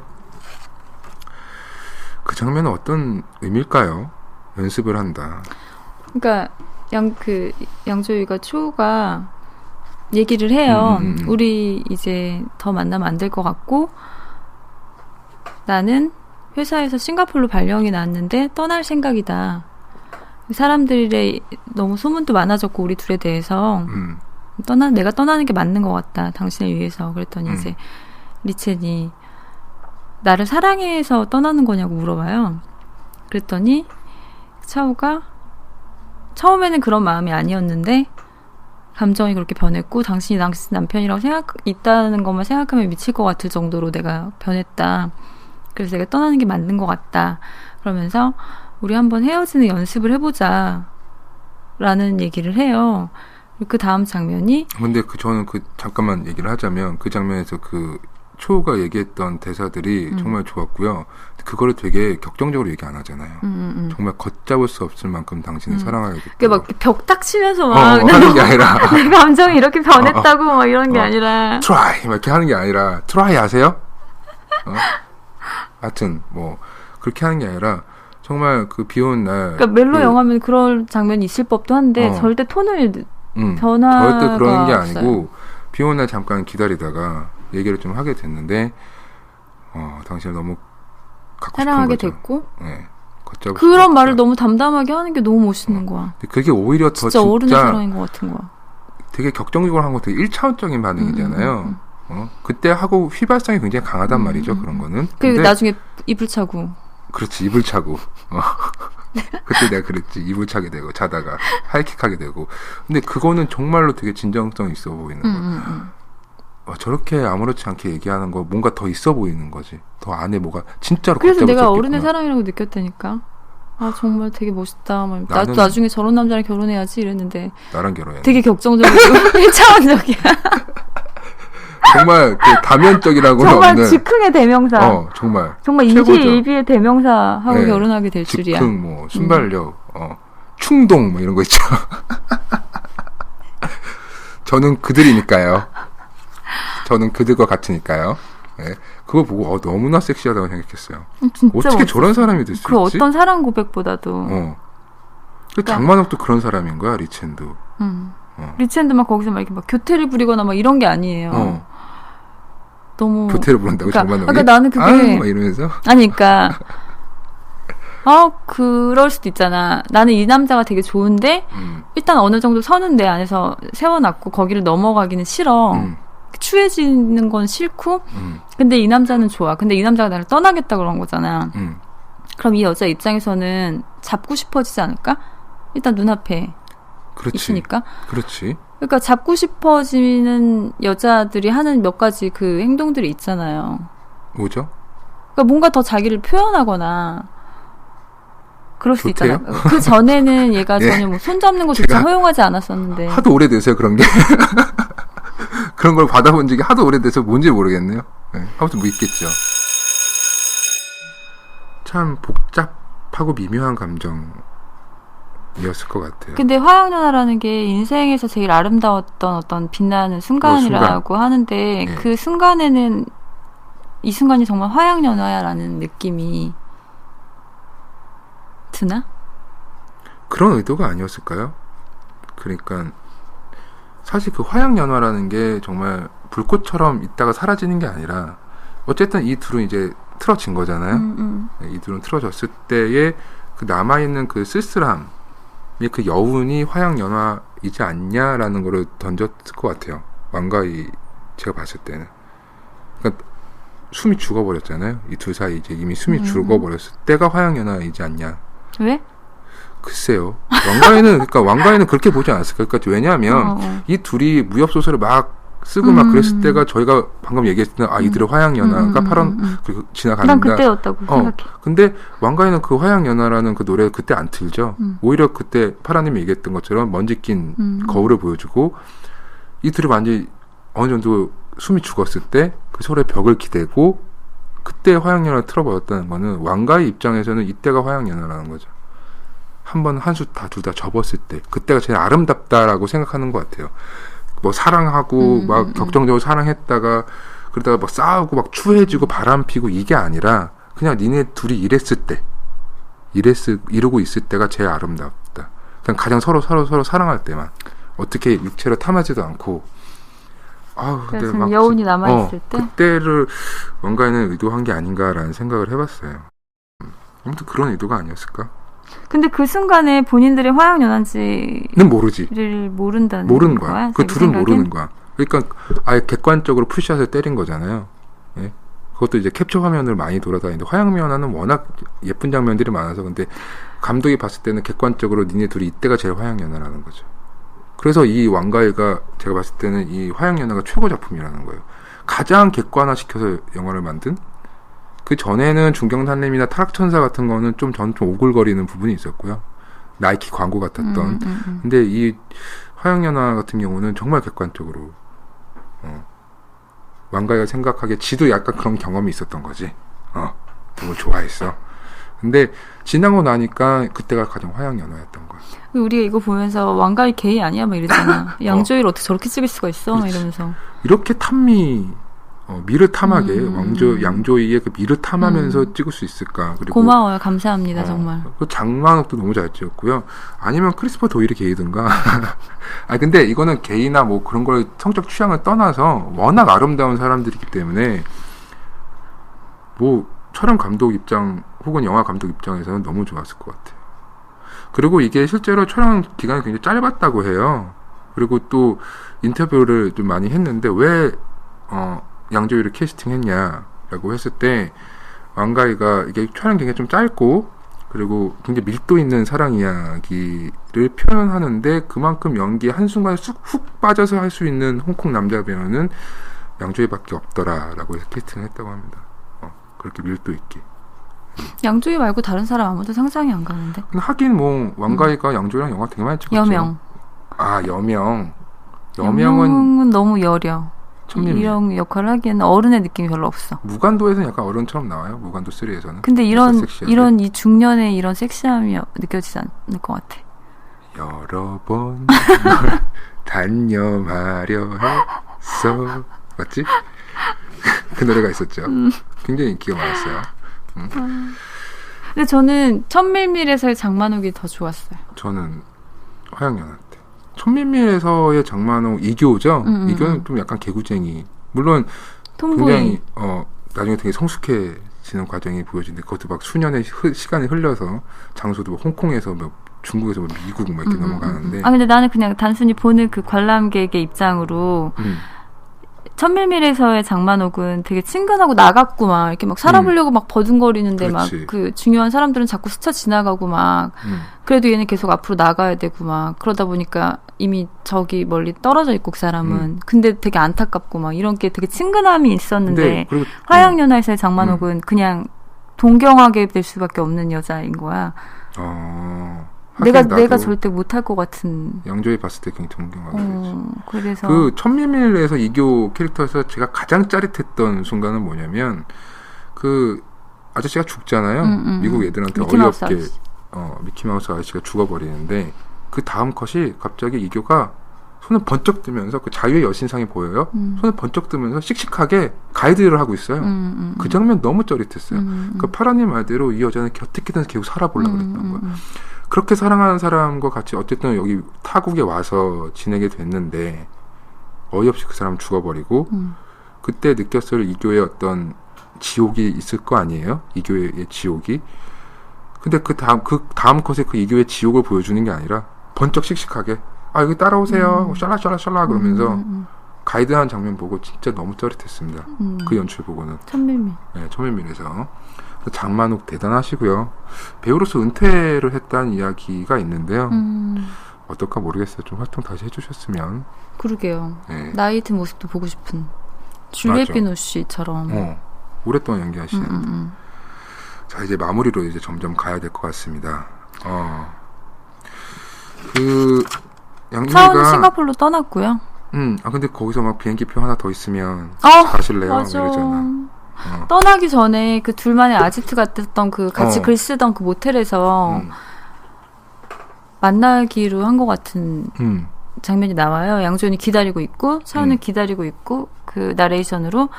그 장면은 어떤 의미일까요? 연습을 한다. 그러니까 양조위가 초우가 얘기를 해요. 우리 이제 더 만나면 안 될 것 같고 나는 회사에서 싱가포르로 발령이 났는데 떠날 생각이다. 사람들의 너무 소문도 많아졌고 우리 둘에 대해서 내가 떠나는 게 맞는 것 같다. 당신을 위해서. 그랬더니 이제 리첸이 나를 사랑해서 떠나는 거냐고 물어봐요. 그랬더니 차오가 처음에는 그런 마음이 아니었는데 감정이 그렇게 변했고 당신이 당신 남편이라고 있다는 것만 생각하면 미칠 것 같을 정도로 내가 변했다. 그래서 내가 떠나는 게 맞는 것 같다. 그러면서 우리 한번 헤어지는 연습을 해보자 라는 얘기를 해요. 그 다음 장면이 근데 저는 잠깐만 얘기를 하자면 그 장면에서 초우가 얘기했던 대사들이 정말 좋았고요. 그거를 되게 격정적으로 얘기 안 하잖아요. 정말 걷잡을 수 없을 만큼 당신을 사랑하겠다. 그게 막 벽 딱 치면서 막 하는 게 아니라 내 감정이 이렇게 변했다고 막 이런 게 아니라 트라이 막 이렇게 하는 게 아니라 트라이 아세요? 하여튼 뭐 그렇게 하는 게 아니라 정말 비 오는 날 그러니까 멜로 영화면 그런 장면이 있을 법도 한데 절대 톤을 변화가 절대 그러는 게 없어요. 아니고 비 오는 날 잠깐 기다리다가 얘기를 좀 하게 됐는데 당신을 너무 갖고 사랑하게 싶은 거죠. 됐고 네, 그런 말을 너무 담담하게 하는 게 너무 멋있는 거야. 근데 그게 오히려 더 진짜 어른의 사랑인 것 같은 거야. 되게 격정적으로 한 거 되게 1차원적인 반응이잖아요. 그때 하고 휘발성이 굉장히 강하단 말이죠. 그런 거는. 그리고 나중에 이불 차고. 그렇지, 이불 차고. 그때 내가 그랬지. 이불 차게 되고 자다가 하이킥하게 되고. 근데 그거는 정말로 되게 진정성 있어 보이는 거야. 저렇게 아무렇지 않게 얘기하는 거 뭔가 더 있어 보이는 거지. 더 안에 뭐가 진짜로. 그래서 내가 어른의 사랑이라고 느꼈다니까. 정말 되게 멋있다. 나도 나중에 저런 남자랑 결혼해야지 이랬는데. 나랑 결혼해. 되게 격정적이고 1차원적이야. 정말 다면적이라고는 정말 없는. 즉흥의 대명사. 정말 인기일비의 대명사하고 네, 결혼하게 될 줄이야. 즉흥, 뭐 순발력, 충동 뭐 이런 거 있죠. 저는 그들이니까요. 저는 그들과 같으니까요. 네. 그거 보고 너무나 섹시하다고 생각했어요. 진짜 어떻게 멋있어. 저런 사람이 될 수 그 있지? 어떤 사랑 고백보다도. 장만옥도 그런 사람인 거야, 리첸도. 리첸도 막 거기서 막 이렇게 막 교태를 부리거나 막 이런 게 아니에요. 너무 교태를 부른다고 장만옥이? 그러니까 나는 그게 막 이러면서. 아니 그러니까 그럴 수도 있잖아. 나는 이 남자가 되게 좋은데 일단 어느 정도 선은 내 안에서 세워놨고 거기를 넘어가기는 싫어. 추해지는 건 싫고 근데 이 남자는 좋아. 근데 이 남자가 나를 떠나겠다 그런 거잖아. 그럼 이 여자 입장에서는 잡고 싶어지지 않을까? 일단 눈앞에 그렇지. 있으니까. 그렇지. 그러니까 잡고 싶어지는 여자들이 하는 몇 가지 그 행동들이 있잖아요. 뭐죠? 그러니까 뭔가 더 자기를 표현하거나 그럴 수 좋대요? 있잖아요. 그 전에는 얘가 전혀 뭐 손잡는 것조차 허용하지 않았었는데. 하도 오래돼서요, 그런 게. 그런 걸 받아본 적이 하도 오래돼서 뭔지 모르겠네요. 네, 아무튼 뭐 있겠죠. 참 복잡하고 미묘한 감정이었을 것 같아요. 근데 화양연화라는 게 인생에서 제일 아름다웠던 어떤 빛나는 순간이라고 하는데 네. 그 순간에는 이 순간이 정말 화양연화야라는 느낌이 드나? 그런 의도가 아니었을까요? 그러니까 사실 그 화양연화라는 게 정말 불꽃처럼 있다가 사라지는 게 아니라 어쨌든 이 둘은 이제 틀어진 거잖아요. 네, 이 둘은 틀어졌을 때에 그 남아있는 그 쓸쓸함, 그 여운이 화양연화이지 않냐라는 거를 던졌을 것 같아요. 왕가이 제가 봤을 때는. 그러니까 숨이 죽어버렸잖아요. 이 둘 사이 이제 이미 숨이 죽어버렸을 때가 화양연화이지 않냐. 왜? 글쎄요. 왕가이는 그렇게 보지 않았을까요? 그러니까 왜냐하면 이 둘이 무협 소설을 막 쓰고 막 그랬을 때가 저희가 방금 얘기했던 이들의 화양연화가 지나간다. 난 그때였다고 생각해. 근데 왕가이는 그 화양연화라는 그 노래 그때 안 틀죠. 오히려 그때 파라님이 얘기했던 것처럼 먼지 낀 거울을 보여주고 이 둘이 완전히 어느 정도 숨이 죽었을 때 그 서로의 벽을 기대고 그때 화양연화를 틀어버렸다는 거는 왕가이 입장에서는 이때가 화양연화라는 거죠. 한번 한 수 둘 다 접었을 때 그때가 제일 아름답다라고 생각하는 것 같아요. 뭐 사랑하고 막 격정적으로 사랑했다가 그러다가 막 싸우고 막 추해지고 바람 피고 이게 아니라 그냥 니네 둘이 이러고 있을 때가 제일 아름답다. 그냥 가장 서로 사랑할 때만 어떻게 육체로 탐하지도 않고 근데 막 여운이 남아있을 때 그때를 왕가이는 의도한 게 아닌가라는 생각을 해봤어요. 아무튼 그런 의도가 아니었을까? 근데 그 순간에 본인들의 화양연화인지를 모르지. 모른다는 모르는 거야. 거야? 그 둘은 생각엔? 모르는 거야. 그러니까 아예 객관적으로 푸시샷을 때린 거잖아요. 예? 그것도 이제 캡처 화면을 많이 돌아다니는데 화양연화는 워낙 예쁜 장면들이 많아서 근데 감독이 봤을 때는 객관적으로 니네 둘이 이때가 제일 화양연화라는 거죠. 그래서 이 왕가이가 제가 봤을 때는 이 화양연화가 최고 작품이라는 거예요. 가장 객관화시켜서 영화를 만든. 그 전에는 중경산림이나 타락천사 같은 거는 좀 오글거리는 부분이 있었고요. 나이키 광고 같았던. 근데 이 화양연화 같은 경우는 정말 객관적으로 왕가이가 생각하기에 지도 약간 그런 경험이 있었던 거지. 너무 좋아했어. 근데 지나고 나니까 그때가 가장 화양연화였던 거야. 우리가 이거 보면서 왕가이 게이 아니야? 막 이랬잖아. 양조위를 어떻게 저렇게 찍을 수가 있어? 막 이러면서. 이렇게 미르탐하게 양조위의 그 미르탐하면서 찍을 수 있을까? 그리고 고마워요, 감사합니다, 정말. 그 장만옥도 너무 잘 찍었고요. 아니면 크리스퍼 도일이 게이든가. 근데 이거는 게이나 뭐 그런 걸 성적 취향을 떠나서 워낙 아름다운 사람들이기 때문에 뭐 촬영 감독 입장 혹은 영화 감독 입장에서는 너무 좋았을 것 같아요. 그리고 이게 실제로 촬영 기간이 굉장히 짧았다고 해요. 그리고 또 인터뷰를 좀 많이 했는데 왜 양조위를 캐스팅했냐라고 했을 때 왕가이가 이게 촬영 기간이 좀 짧고 그리고 굉장히 밀도 있는 사랑 이야기를 표현하는데 그만큼 연기에 한순간에 훅 빠져서 할 수 있는 홍콩 남자 배우는 양조위밖에 없더라라고 해서 캐스팅을 했다고 합니다. 그렇게 밀도 있게. 양조위 말고 다른 사람 아무도 상상이 안 가는데. 하긴 뭐 왕가이가 양조위랑 영화 되게 많이 찍었죠. 여명은 너무 여려. 이런 역할을 하기에는 어른의 느낌이 별로 없어. 무간도에서는 약간 어른처럼 나와요. 무간도 3에서는. 근데 이런 이 중년의 이런 섹시함이 느껴지지 않을 것 같아. 여러 번 단념하려 했어. 맞지? 그 노래가 있었죠. 굉장히 인기가 많았어요. 근데 저는 천밀밀에서의 장만옥이 더 좋았어요. 저는 화양연화 때. 천밀밀에서의 장만옥 이교죠. 이교는 좀 약간 개구쟁이. 물론 톰보이. 굉장히 나중에 되게 성숙해지는 과정이 보여지는데 그것도 막 수년의 시간이 흘려서 장소도 뭐 홍콩에서 뭐 중국에서 뭐 미국 막 이렇게 넘어가는데. 근데 나는 그냥 단순히 보는 그 관람객의 입장으로. 천밀밀에서의 장만옥은 되게 친근하고 나갔고 막 이렇게 막 살아보려고 막 버둥거리는데 막 그 중요한 사람들은 자꾸 스쳐 지나가고 막 그래도 얘는 계속 앞으로 나가야 되고 막 그러다 보니까 이미 저기 멀리 떨어져 있고 그 사람은 근데 되게 안타깝고 막 이런 게 되게 친근함이 있었는데 화양연화에서의 장만옥은 그냥 동경하게 될 수밖에 없는 여자인 거야. 내가 절대 못할 것 같은. 양조위 봤을 때 굉장히 동경하게 되죠. 그래서 그 천밀밀에서 이교 캐릭터에서 제가 가장 짜릿했던 순간은 뭐냐면 그 아저씨가 죽잖아요. 미국 애들한테 어이없게 미키마우스 아저씨가 죽어버리는데 그 다음 컷이 갑자기 이교가 손을 번쩍 뜨면서 그 자유의 여신상이 보여요. 손을 번쩍 뜨면서 씩씩하게 가이드를 하고 있어요. 그 장면 너무 짜릿했어요. 그 파라님 말대로 이 여자는 곁에끼면서 계속 살아보려고 그랬던 거야. 그렇게 사랑하는 사람과 같이 어쨌든 여기 타국에 와서 지내게 됐는데 어이없이 그 사람 죽어버리고 그때 느꼈을 이교의 어떤 지옥이 있을 거 아니에요? 이교의 지옥이. 근데 그 다음 컷에 그 이교의 지옥을 보여주는 게 아니라 번쩍 씩씩하게 여기 따라오세요. 샬라샬라샬라 그러면서 가이드한 장면 보고 진짜 너무 짜릿했습니다. 그 연출 보고는. 천밀밀. 네, 천밀밀에서. 장만옥 대단하시고요. 배우로서 은퇴를 했다는 이야기가 있는데요. 어떨까 모르겠어요. 좀 활동 다시 해주셨으면. 그러게요. 네. 나이 든 모습도 보고 싶은. 줄리엣 비노씨처럼. 오랫동안 연기하시는. 자, 이제 마무리로 이제 점점 가야 될 것 같습니다. 차은우 싱가포르로 떠났고요. 근데 거기서 막 비행기표 하나 더 있으면 가실래요? 맞아. 이러잖아. 떠나기 전에 그 둘만의 아지트 같았던 그 같이 글 쓰던 그 모텔에서 만나기로 한 것 같은 장면이 나와요. 양조연이 기다리고 있고 차은우 기다리고 있고 그 나레이션으로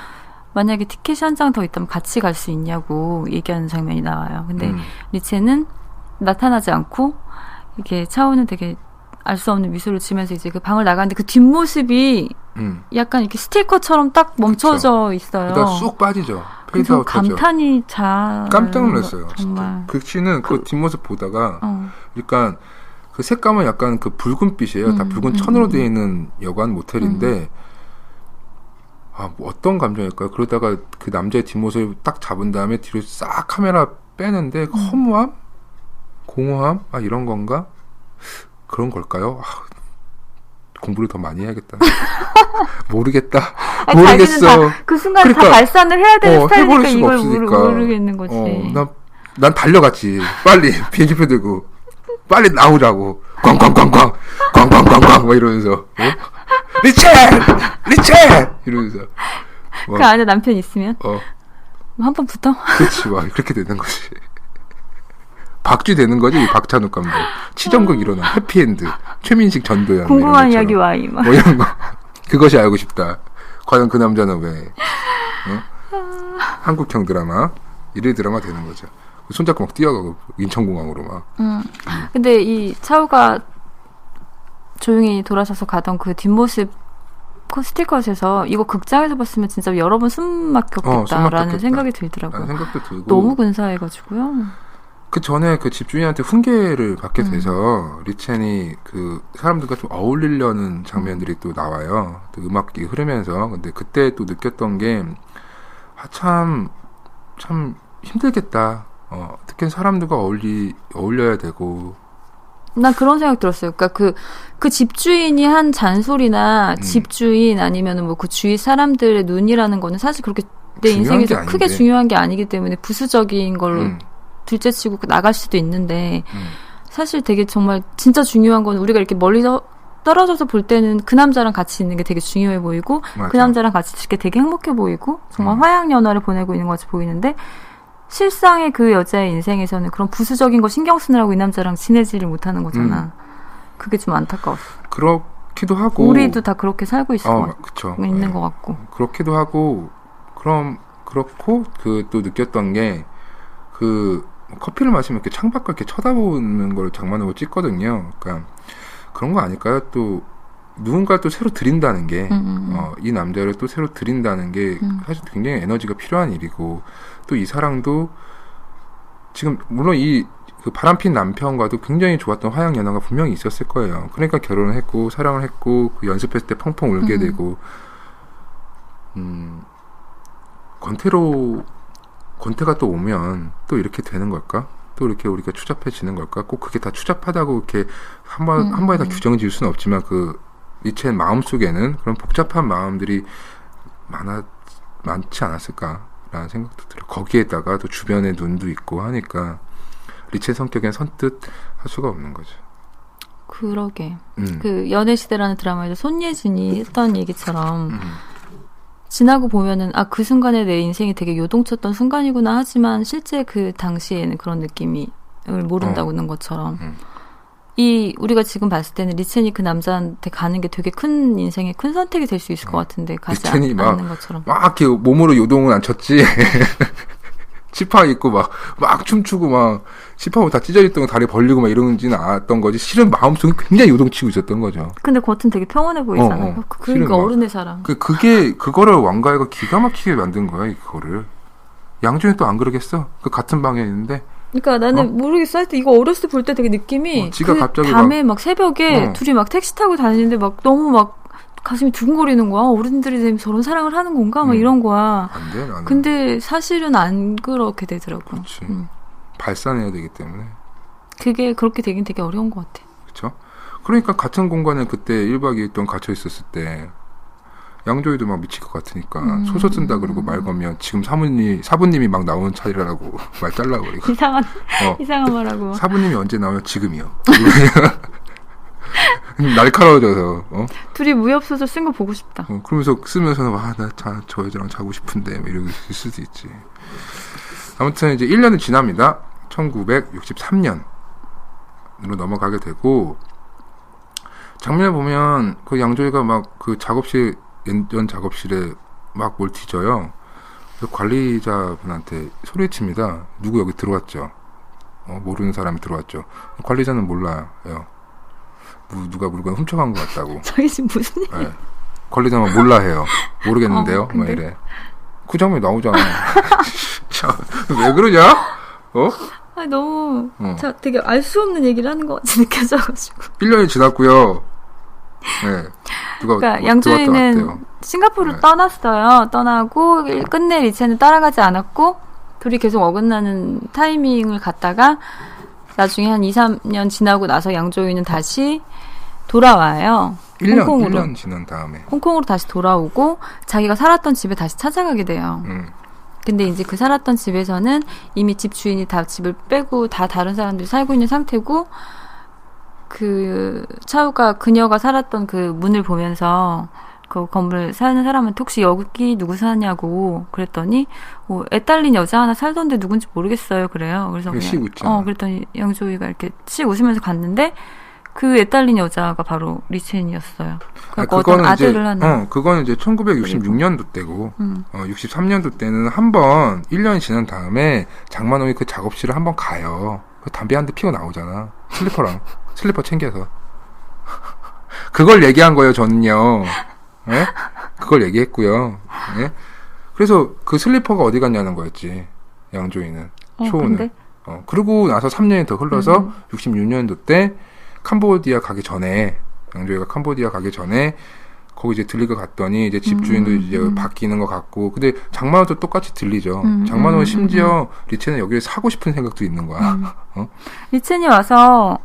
만약에 티켓이 한 장 더 있다면 같이 갈 수 있냐고 얘기하는 장면이 나와요. 근데 리체는 나타나지 않고 이게 차은우는 되게 알 수 없는 미소를 지면서 이제 그 방을 나가는데 그 뒷모습이 약간 이렇게 스티커처럼 딱 멈춰져 있어요. 그러다 쑥 빠지죠. 페이드아웃 하죠. 감탄이 잘 깜짝 놀랐어요. 정말. 그 씬은 그 뒷모습 보다가 그러니까 그 색감은 약간 그 붉은빛이에요. 다 붉은 천으로 되어 있는 여관 모텔인데 뭐 어떤 감정일까요? 그러다가 그 남자의 뒷모습을 딱 잡은 다음에 뒤로 싹 카메라 빼는데 허무함? 공허함? 이런 건가? 그런 걸까요? 공부를 더 많이 해야겠다. 모르겠다. 모르겠어. 그 순간 다 발산을 해야 되는 스타일이니까 이걸 없으니까. 모르겠는 거지. 난 달려갔지. 빨리 비행기표 들고 빨리 나오자고. 꽝꽝꽝꽝 꽝꽝꽝꽝 막 이러면서 리첼 이러면서 그 안에 남편 있으면 한 번 붙어. 그렇지. 막 그렇게 되는 거지. 박쥐 되는 거지. 박찬욱 감독 치정극 일어나 해피엔드 최민식 전도연 궁금한 이야기 와이 막 이런 거. 그것이 알고 싶다. 과연 그 남자는 왜 한국형 드라마 일일 드라마 되는 거죠. 손잡고 막 뛰어가고 인천공항으로 막. 근데 이 차우가 조용히 돌아서서 가던 그 뒷모습 스티커에서 이거 극장에서 봤으면 진짜 여러 번 숨 막혔겠다라는 생각이 들더라고요. 생각도 들고. 너무 근사해가지고요. 그 전에 그 집주인한테 훈계를 받게 돼서 리첸이 그 사람들과 좀 어울리려는 장면들이 또 나와요. 또 음악이 흐르면서. 근데 그때 또 느꼈던 게 참 힘들겠다. 특히 사람들과 어울려야 되고. 난 그런 생각 들었어요. 그러니까 그 집주인이 한 잔소리나 집주인 아니면은 뭐 그 주위 사람들의 눈이라는 거는 사실 그렇게 내 인생에서 크게 중요한 게 아니기 때문에 부수적인 걸로 둘째치고 나갈 수도 있는데 사실 되게 정말 진짜 중요한 건 우리가 이렇게 멀리서 떨어져서 볼 때는 그 남자랑 같이 있는 게 되게 중요해 보이고 맞아. 그 남자랑 같이 있을 게 되게 행복해 보이고 정말 화양연화를 보내고 있는 것 같이 보이는데 실상의 그 여자의 인생에서는 그런 부수적인 거 신경 쓰느라고 이 남자랑 친해지를 못하는 거잖아. 그게 좀 안타까웠어. 그렇기도 하고 우리도 다 그렇게 살고 있어. 그쵸. 있는 것 같고. 그렇기도 하고 그렇고 그 또 느꼈던 게 그 커피를 마시면 이렇게 창밖을 이렇게 쳐다보는 걸 장만으로 찍거든요. 그러니까 그런 거 아닐까요? 또 누군가를 또 새로 들인다는 게 이 남자를 또 새로 들인다는 게 사실 굉장히 에너지가 필요한 일이고 또 이 사랑도 지금 물론 그 바람핀 남편과도 굉장히 좋았던 화양연화가 분명히 있었을 거예요. 그러니까 결혼을 했고 사랑을 했고 그 연습했을 때 펑펑 울게 되고 권태가 또 오면 또 이렇게 되는 걸까? 또 이렇게 우리가 추잡해지는 걸까? 꼭 그게 다 추잡하다고 이렇게 한 번에 다 규정 지을 수는 없지만 그 리첸 마음속에는 그런 복잡한 마음들이 많지 않았을까라는 생각도 들어요. 거기에다가 또 주변에 눈도 있고 하니까 리첸 성격엔 선뜻 할 수가 없는 거죠. 그러게. 그 연애시대라는 드라마에서 손예진이 했던 얘기처럼 지나고 보면은 그 순간에 내 인생이 되게 요동쳤던 순간이구나 하지만 실제 그 당시에는 그런 느낌을 모른다고는 것처럼 우리가 지금 봤을 때는 리첸이 그 남자한테 가는 게 되게 큰 인생의 큰 선택이 될 수 있을 것 같은데 가지 않는 것처럼 막 이렇게 몸으로 요동은 안 쳤지. 치파 입고 막 춤추고 막 치파하고 다 찢어졌던 거 다리 벌리고 막 이러지는 않았던 거지. 실은 마음속에 굉장히 요동치고 있었던 거죠. 근데 겉은 되게 평온해 보이잖아요. 그러니까 어른의 사랑. 그거를 왕가애가 기가 막히게 만든 거야. 이거를. 양준이 또 안 그러겠어? 그 같은 방에 있는데. 그러니까 나는 모르겠어. 하여튼 이거 어렸을 때 볼 때 되게 느낌이 지가 갑자기 밤에 막 새벽에 둘이 막 택시 타고 다니는데 막 너무 막 가슴이 두근거리는 거야. 어른들이 저런 사랑을 하는 건가? 막 이런 거야. 안 돼, 나는. 근데 사실은 안 그렇게 되더라고. 그렇지. 발산해야 되기 때문에. 그게 그렇게 되긴 되게 어려운 것 같아. 그렇죠. 그러니까 같은 공간에 그때 1박 2일 동안 gat혀 있었을 때 양조위도 막 미칠 것 같으니까 소설 쓴다 그러고 말 거면 지금 사부님이 막 나오는 차이라고 말 잘라고 그러고. 이상한 말하고. 사부님이 언제 나오면 지금이요. 날카로워져서 둘이 무협소설 쓴 거 보고 싶다. 그러면서 쓰면서는 저 여자랑 자고 싶은데 이러고 있을 수도 있지. 아무튼 이제 1년은 지납니다. 1963년으로 넘어가게 되고 장면을 보면 그 양조위가 막 그 연 작업실에 막 뭘 뒤져요. 그래서 관리자분한테 소리칩니다. 누구 여기 들어왔죠? 모르는 사람이 들어왔죠. 관리자는 몰라요. 누가 물건 훔쳐간 것 같다고. 저희 지금 무슨 일? 관리자만 몰라 해요. 모르겠는데요. 막 이래. 그 장면 나오잖아. 자, 왜 그러냐? 어? 아니, 너무 되게 알 수 없는 얘기를 하는 것 같이 느껴져가지고. 1년이 지났고요. 네. 누가 그러니까 양조위는 싱가포르를 떠났어요. 떠나고 끝내 리첸을 따라가지 않았고 둘이 계속 어긋나는 타이밍을 갖다가 나중에 한 2, 3년 지나고 나서 양조위는 다시 돌아와요. 1년 지난 다음에. 홍콩으로 다시 돌아오고 자기가 살았던 집에 다시 찾아가게 돼요. 근데 이제 그 살았던 집에서는 이미 집 주인이 다 집을 빼고 다 다른 사람들이 살고 있는 상태고 그 차우가 그녀가 살았던 그 문을 보면서 그 건물 사는 사람한테 혹시 여기 누구 사냐고 그랬더니 애 딸린 여자 하나 살던데 누군지 모르겠어요. 그래요. 그래서 그냥 그랬더니 양조위가 이렇게 씩 웃으면서 갔는데 그 애 딸린 여자가 바로 리첸이었어요. 그러니까 어떤 아들을 하는. 그거는 이제 1966년도 때고 63년도 때는 한번 1년이 지난 다음에 장만홍이 그 작업실을 한번 가요. 그 담배 한 대 피고 나오잖아. 슬리퍼 챙겨서. 그걸 얘기한 거예요, 저는요. 예? 그걸 얘기했고요. 예? 그래서 그 슬리퍼가 어디 갔냐는 거였지. 양조위는. 초우는. 근데? 그러고 나서 3년이 더 흘러서 66년도 때 캄보디아 가기 전에 양조위가 캄보디아 가기 전에 거기 이제 들리고 갔더니 이제 집주인도 이제 바뀌는 것 같고 근데 장만호도 똑같이 들리죠. 장만호는 심지어 리첸은 여기를 사고 싶은 생각도 있는 거야. 리첸이 와서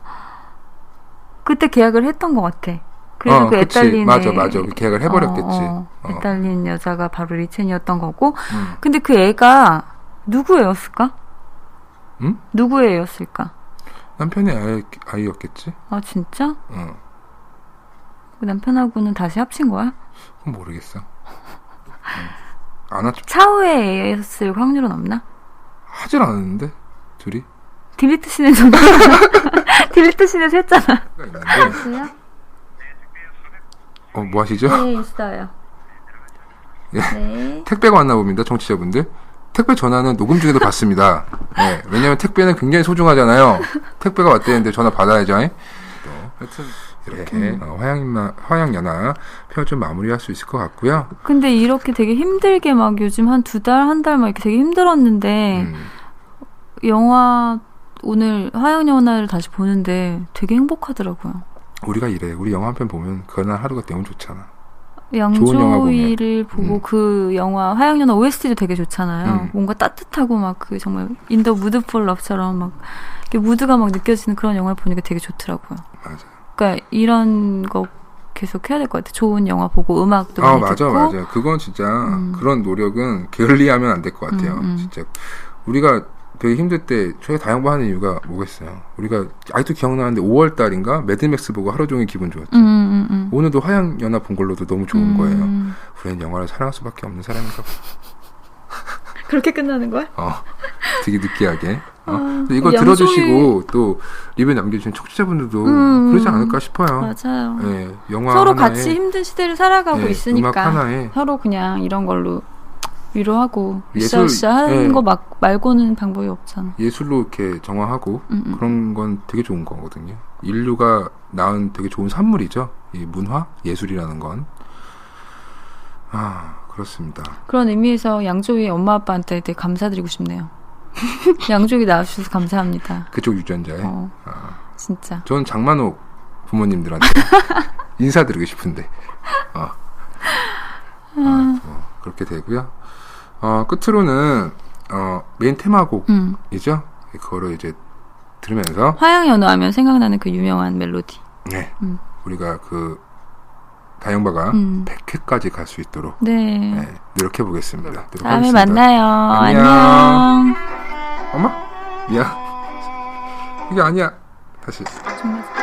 그때 계약을 했던 것 같아. 그래서 그 애딸린 맞아 그 계약을 해버렸겠지. 애딸린 여자가 바로 리첸이었던 거고. 근데 그 애가 누구 애였을까? 누구 애였을까? 남편의 아이였겠지. 아 진짜? 그 남편하고는 다시 합친 거야? 그건 모르겠어. 안 하죠. 차후에 애였을 확률은 없나? 하질 않았는데 둘이. 딜리트 씬에서 딜리트 씬에서 했잖아. 있어요? 뭐 하시죠? 네, 있어요. 네. 택배가 왔나 봅니다, 청취자분들. 택배 전화는 녹음 중에도 받습니다. 네, 왜냐면 택배는 굉장히 소중하잖아요. 택배가 왔다는데 전화 받아야죠. 하여튼 이렇게 화양연화 표현 좀 마무리할 수 있을 것 같고요. 근데 이렇게 되게 힘들게 막 요즘 한 2달, 한 달 막 이렇게 되게 힘들었는데 영화 오늘 화양연화를 다시 보는데 되게 행복하더라고요. 우리가 이래. 우리 영화 한 편 보면 그날 하루가 너무 좋잖아. 양조위를 보고 그 영화 화양연화 OST도 되게 좋잖아요. 뭔가 따뜻하고 막 그 정말 인더 무드 폴 러브처럼 막 무드가 막 느껴지는 그런 영화를 보니까 되게 좋더라고요. 맞아. 그러니까 이런 거 계속 해야 될 것 같아. 좋은 영화 보고 음악도 많이 듣고. 맞아. 그건 진짜 그런 노력은 게을리하면 안 될 것 같아요. 진짜 우리가 되게 힘들 때 저희 다양반하는 이유가 뭐겠어요. 우리가 아직도 기억나는데 5월 달인가 매드맥스 보고 하루 종일 기분 좋았죠. 오늘도 화양연화 본 걸로도 너무 좋은 거예요. 우리는 영화를 사랑할 수밖에 없는 사람인가 봐. 그렇게 끝나는 거야? 되게 느끼하게. 이거 들어주시고 또 리뷰 남겨주신 청취자분들도 그러지 않을까 싶어요. 맞아요. 네, 영화 서로 하나에, 같이 힘든 시대를 살아가고 있으니까 음악 하나에 서로 그냥 이런 걸로 위로하고 으쌰으쌰 하는 거 말고는 방법이 없잖아. 예술로 이렇게 정화하고 그런 건 되게 좋은 거거든요. 인류가 낳은 되게 좋은 산물이죠. 이 문화, 예술이라는 건. 그렇습니다. 그런 의미에서 양조위 엄마 아빠한테 되게 감사드리고 싶네요. 양조위 낳아주셔서 감사합니다. 그쪽 유전자에. 진짜. 저는 장만옥 부모님들한테 인사드리고 싶은데. 그렇게 되고요. 끝으로는 메인 테마곡이죠. 그거를 이제 들으면서 화양연화 하면 생각나는 그 유명한 멜로디. 네. 우리가 그 다영바가 100회까지 갈 수 있도록 노력해 보겠습니다. 다음에 만나요. 안녕. 엄마? 미안. 이게 아니야. 다시. 정말.